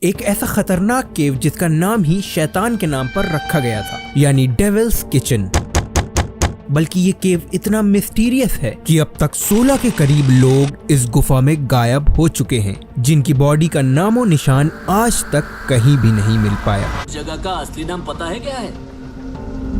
एक ऐसा खतरनाक केव जिसका नाम ही शैतान के नाम पर रखा गया था, यानी डेविल्स किचन। बल्कि ये केव इतना मिस्टीरियस है कि अब तक 16 के करीब लोग इस गुफा में गायब हो चुके हैं, जिनकी बॉडी का नामो निशान आज तक कहीं भी नहीं मिल पाया। जगह का असली नाम पता है क्या है?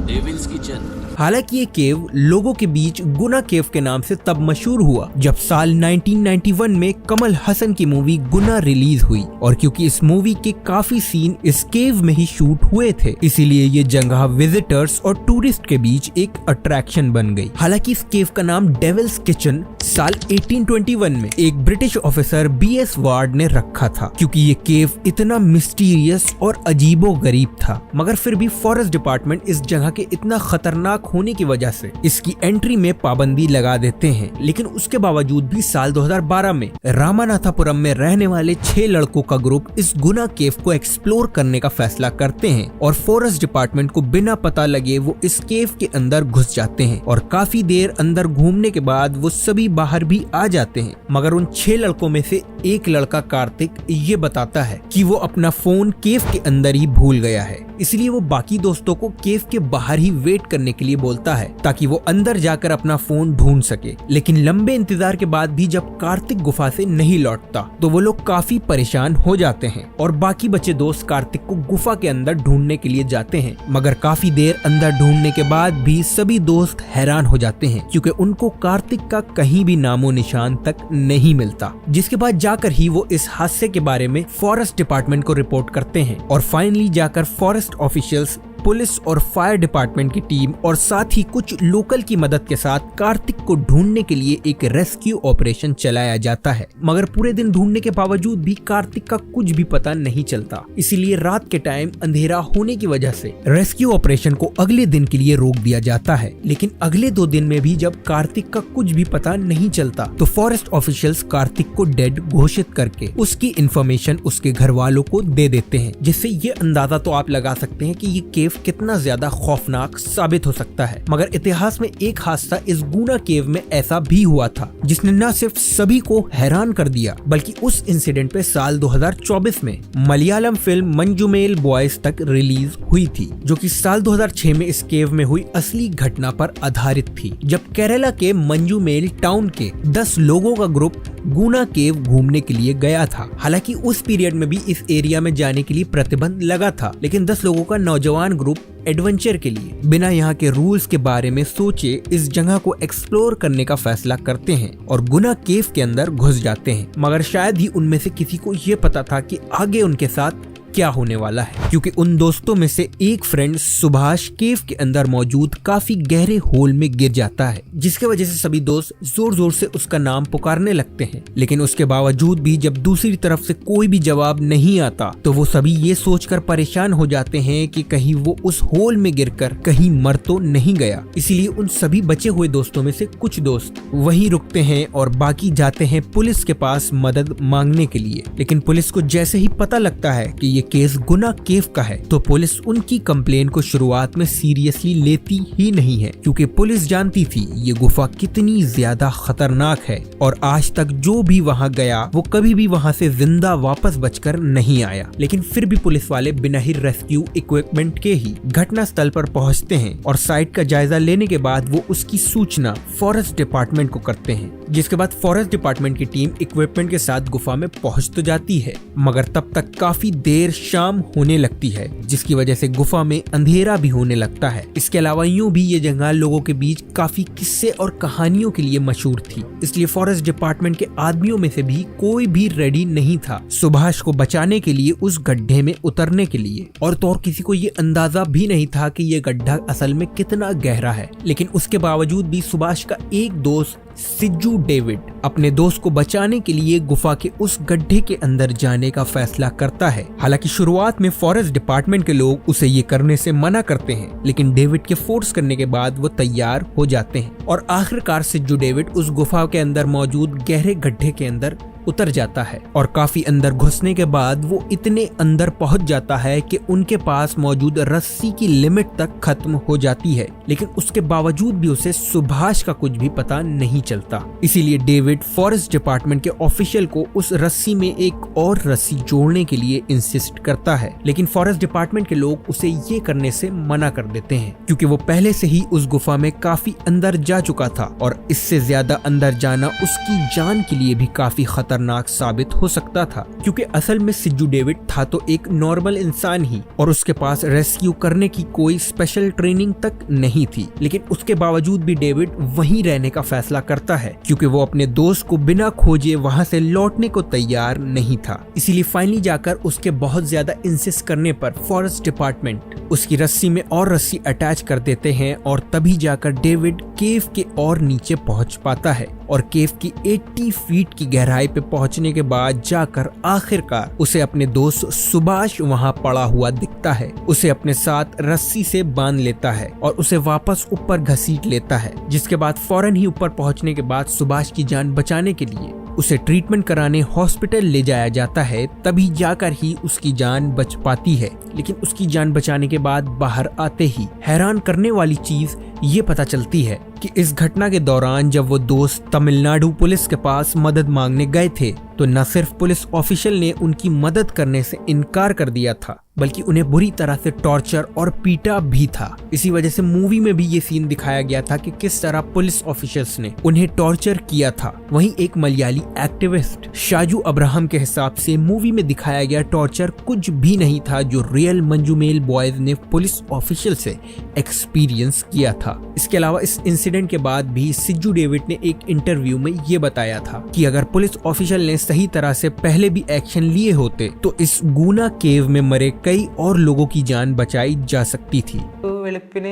Devil's kitchen. हालांकि ये केव लोगों के बीच गुना केव के नाम से तब मशहूर हुआ जब साल 1991 में कमल हसन की मूवी गुना रिलीज हुई, और क्योंकि इस मूवी के काफी सीन इस केव में ही शूट हुए थे, इसीलिए ये जगह विजिटर्स और टूरिस्ट के बीच एक अट्रैक्शन बन गई। हालांकि इस केव का नाम डेविल्स किचन साल 1821 में एक ब्रिटिश ऑफिसर BS वार्ड ने रखा था, क्योंकि ये केव इतना मिस्टीरियस और अजीबो गरीब था। मगर फिर भी फॉरेस्ट डिपार्टमेंट इस जगह के इतना खतरनाक होने की वजह से इसकी एंट्री में पाबंदी लगा देते हैं। लेकिन उसके बावजूद भी साल 2012 में रामानाथापुरम में रहने वाले 6 लड़कों का ग्रुप इस गुना केव को एक्सप्लोर करने का फैसला करते हैं, और फॉरेस्ट डिपार्टमेंट को बिना पता लगे वो इस केव के अंदर घुस जाते हैं, और काफी देर अंदर घूमने के बाद वो सभी बाहर भी आ जाते हैं। मगर उन 6 लड़कों में से एक लड़का कार्तिक ये बताता है कि वो अपना फोन केव के अंदर ही भूल गया है, इसलिए वो बाकी दोस्तों को केव के बाहर ही वेट करने के लिए बोलता है ताकि वो अंदर जाकर अपना फोन ढूंढ सके। लेकिन लंबे इंतजार के बाद भी जब कार्तिक गुफा से नहीं लौटता तो वो लोग काफी परेशान हो जाते हैं, और बाकी बचे दोस्त कार्तिक को गुफा के अंदर ढूंढने के लिए जाते हैं। मगर काफी देर अंदर ढूंढने के बाद भी सभी दोस्त हैरान हो जाते हैं, क्योंकि उनको कार्तिक का कहीं भी नामो निशान तक नहीं मिलता। जिसके बाद जाकर ही वो इस हादसे के बारे में फॉरेस्ट डिपार्टमेंट को रिपोर्ट करते हैं, और फाइनली जाकर फॉरेस्ट ऑफिशियल्स, पुलिस और फायर डिपार्टमेंट की टीम और साथ ही कुछ लोकल की मदद के साथ कार्तिक को ढूंढने के लिए एक रेस्क्यू ऑपरेशन चलाया जाता है। मगर पूरे दिन ढूंढने के बावजूद भी कार्तिक का कुछ भी पता नहीं चलता, इसीलिए रात के टाइम अंधेरा होने की वजह से रेस्क्यू ऑपरेशन को अगले दिन के लिए रोक दिया जाता है। लेकिन अगले 2 दिन में भी जब कार्तिक का कुछ भी पता नहीं चलता तो फॉरेस्ट ऑफिशियल्स कार्तिक को डेड घोषित करके उसकी इंफॉर्मेशन उसके घर वालों को दे देते हैं, जिससे ये अंदाजा तो आप लगा सकते हैं कि ये केव कितना ज्यादा खौफनाक साबित हो सकता है। मगर इतिहास में एक हादसा इस गुना केव में ऐसा भी हुआ था जिसने न सिर्फ सभी को हैरान कर दिया, बल्कि उस इंसिडेंट पे साल 2024 में मलयालम फिल्म मंजूमेल बॉयज तक रिलीज हुई थी, जो कि साल 2006 में इस केव में हुई असली घटना पर आधारित थी, जब केरला के मंजूमेल टाउन के 10 लोगों का ग्रुप गुना केव घूमने के लिए गया था। हालांकि उस पीरियड में भी इस एरिया में जाने के लिए प्रतिबंध लगा था, लेकिन 10 लोगों का नौजवान ग्रुप एडवेंचर के लिए बिना यहाँ के रूल्स के बारे में सोचे इस जगह को एक्सप्लोर करने का फैसला करते हैं और गुना केव के अंदर घुस जाते हैं। मगर शायद ही उनमें से किसी को ये पता था कि आगे उनके साथ क्या होने वाला है, क्योंकि उन दोस्तों में से एक फ्रेंड सुभाष केव के अंदर मौजूद काफी गहरे होल में गिर जाता है, जिसके वजह से सभी दोस्त जोर जोर से उसका नाम पुकारने लगते हैं। लेकिन उसके बावजूद भी जब दूसरी तरफ से कोई भी जवाब नहीं आता तो वो सभी ये सोचकर परेशान हो जाते हैं कि कहीं वो उस होल में गिरकर कहीं मर तो नहीं गया। इसीलिए उन सभी बचे हुए दोस्तों में से कुछ दोस्त वहीं रुकते हैं और बाकी जाते हैं पुलिस के पास मदद मांगने के लिए। लेकिन पुलिस को जैसे ही पता लगता है कि केस गुना केव का है तो पुलिस उनकी कंप्लेन को शुरुआत में सीरियसली लेती ही नहीं है, क्योंकि पुलिस जानती थी ये गुफा कितनी ज्यादा खतरनाक है, और आज तक जो भी वहां गया वो कभी भी वहां से जिंदा वापस बचकर नहीं आया। लेकिन फिर भी पुलिस वाले बिना ही रेस्क्यू इक्विपमेंट के ही घटना स्थल पर पहुंचते हैं, और साइट का जायजा लेने के बाद वो उसकी सूचना फॉरेस्ट डिपार्टमेंट को करते हैं। जिसके बाद फॉरेस्ट डिपार्टमेंट की टीम इक्विपमेंट के साथ गुफा में पहुंच तो जाती है, मगर तब तक काफी देर शाम होने लगती है, जिसकी वजह से गुफा में अंधेरा भी होने लगता है। इसके अलावा यूं भी ये जगह लोगों के बीच काफी किस्से और कहानियों के लिए मशहूर थी, इसलिए फॉरेस्ट डिपार्टमेंट के आदमियों में से भी कोई भी रेडी नहीं था सुभाष को बचाने के लिए उस गड्ढे में उतरने के लिए, और तो और किसी को ये अंदाजा भी नहीं था कि ये गड्ढा असल में कितना गहरा है। लेकिन उसके बावजूद भी सुभाष का एक दोस्त सिज्जू डेविड अपने दोस्त को बचाने के लिए गुफा के उस गड्ढे के अंदर जाने का फैसला करता है। हालांकि शुरुआत में फॉरेस्ट डिपार्टमेंट के लोग उसे ये करने से मना करते हैं, लेकिन डेविड के फोर्स करने के बाद वो तैयार हो जाते हैं, और आखिरकार सिज्जू डेविड उस गुफा के अंदर मौजूद गहरे गड्ढे के अंदर उतर जाता है और काफी अंदर घुसने के बाद वो इतने अंदर पहुंच जाता है कि उनके पास मौजूद रस्सी की लिमिट तक खत्म हो जाती है, लेकिन उसके बावजूद भी उसे सुभाष का कुछ भी पता नहीं चलता। इसीलिए डेविड फॉरेस्ट डिपार्टमेंट के ऑफिशियल को उस रस्सी में एक और रस्सी जोड़ने के लिए इंसिस्ट करता है, लेकिन फॉरेस्ट डिपार्टमेंट के लोग उसे ये करने से मना कर देते हैं क्योंकि वो पहले से ही उस गुफा में काफी अंदर जा चुका था और इससे ज्यादा अंदर जाना उसकी जान के लिए भी काफी खतरनाक साबित हो सकता था, क्योंकि असल में सिज्जू डेविड था तो एक नॉर्मल इंसान ही और उसके पास रेस्क्यू करने की कोई स्पेशल ट्रेनिंग तक नहीं थी। लेकिन उसके बावजूद भी डेविड वहीं रहने का फैसला करता है क्योंकि वो अपने दोस्त को बिना खोजे वहां से लौटने को तैयार नहीं था। इसीलिए फाइनली जाकर उसके बहुत ज्यादा इंसिस्ट करने पर फॉरेस्ट डिपार्टमेंट उसकी रस्सी में और रस्सी अटैच कर देते हैं और तभी जाकर डेविड केव के और नीचे पहुंच पाता है और केव की 80 फीट की गहराई पे पहुंचने के बाद जाकर आखिरकार उसे अपने दोस्त सुभाष वहां पड़ा हुआ दिखता है। उसे अपने साथ रस्सी से बांध लेता है और उसे वापस ऊपर घसीट लेता है, जिसके बाद फौरन ही ऊपर पहुंचने के बाद सुभाष की जान बचाने के लिए उसे ट्रीटमेंट कराने हॉस्पिटल ले जाया जाता है। तभी जाकर ही उसकी जान बच पाती है, लेकिन उसकी जान बचाने के बाद बाहर आते ही हैरान करने वाली चीज ये पता चलती है कि इस घटना के दौरान जब वो दोस्त तमिलनाडु पुलिस के पास मदद मांगने गए थे तो न सिर्फ पुलिस ऑफिशियल ने उनकी मदद करने से इनकार कर दिया था, बल्कि उन्हें बुरी तरह से टॉर्चर और पीटा भी था। इसी वजह से मूवी में भी ये सीन दिखाया गया था कि किस तरह पुलिस ऑफिशियल्स ने उन्हें टॉर्चर किया था। वहीं एक मलयाली एक्टिविस्ट शाजू अब्राहम के हिसाब से मूवी में दिखाया गया टॉर्चर कुछ भी नहीं था जो रियल मंजूमेल बॉयज ने पुलिस ऑफिशियल से एक्सपीरियंस किया था। इसके अलावा इस इंसिडेंट के बाद भी सिज्जू डेविड ने एक इंटरव्यू में ये बताया था कि अगर पुलिस ऑफिशियल ने सही तरह से पहले भी एक्शन लिए होते तो इस गुना केव में मरे कई और लोगों की जान बचाई जा सकती थी। വെളുപ്പിന്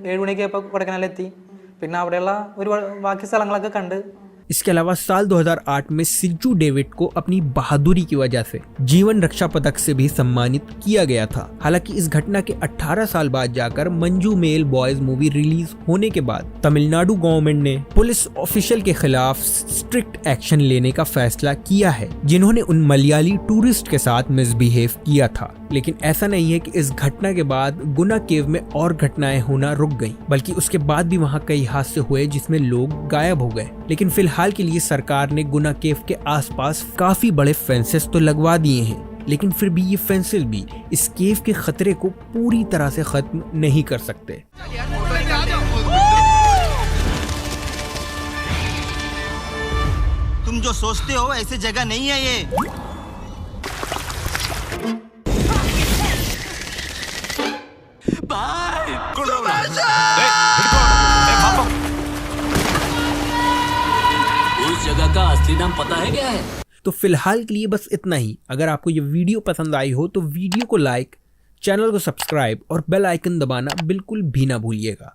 7 മണിക്കായപ്പോൾ കൊടൈക്കനാലെത്തി പിന്നെ അവിടെയുള്ള ഒരുപാട് ബാക്കി സ്ഥലങ്ങളൊക്കെ കണ്ട് इसके अलावा साल 2008 में सिज्जू डेविड को अपनी बहादुरी की वजह से जीवन रक्षा पदक से भी सम्मानित किया गया था। हालांकि इस घटना के 18 साल बाद जाकर Manjummel boys movie release होने के बाद तमिलनाडु गवर्नमेंट ने पुलिस ऑफिशियल के खिलाफ स्ट्रिक्ट एक्शन लेने का फैसला किया है जिन्होंने उन मलयाली टूरिस्ट के साथ मिसबिहेव किया था। लेकिन ऐसा नहीं है कि इस घटना के बाद गुना केव में और घटनाएं होना रुक गईं, बल्कि उसके बाद भी वहां कई हादसे हुए जिसमें लोग गायब हो गए। लेकिन फिलहाल के लिए सरकार ने गुना केव के आसपास काफी बड़े फेंसेस तो लगवा दिए हैं, लेकिन फिर भी ये फेंसेस भी इस केव के खतरे को पूरी तरह से खत्म नहीं कर सकते। तुम जो सोचते हो ऐसी जगह नहीं है ये। उस जगह का असली नाम पता है क्या है? तो फिलहाल के लिए बस इतना ही। अगर आपको ये वीडियो पसंद आई हो तो वीडियो को लाइक, चैनल को सब्सक्राइब और बेल आइकन दबाना बिल्कुल भी ना भूलिएगा।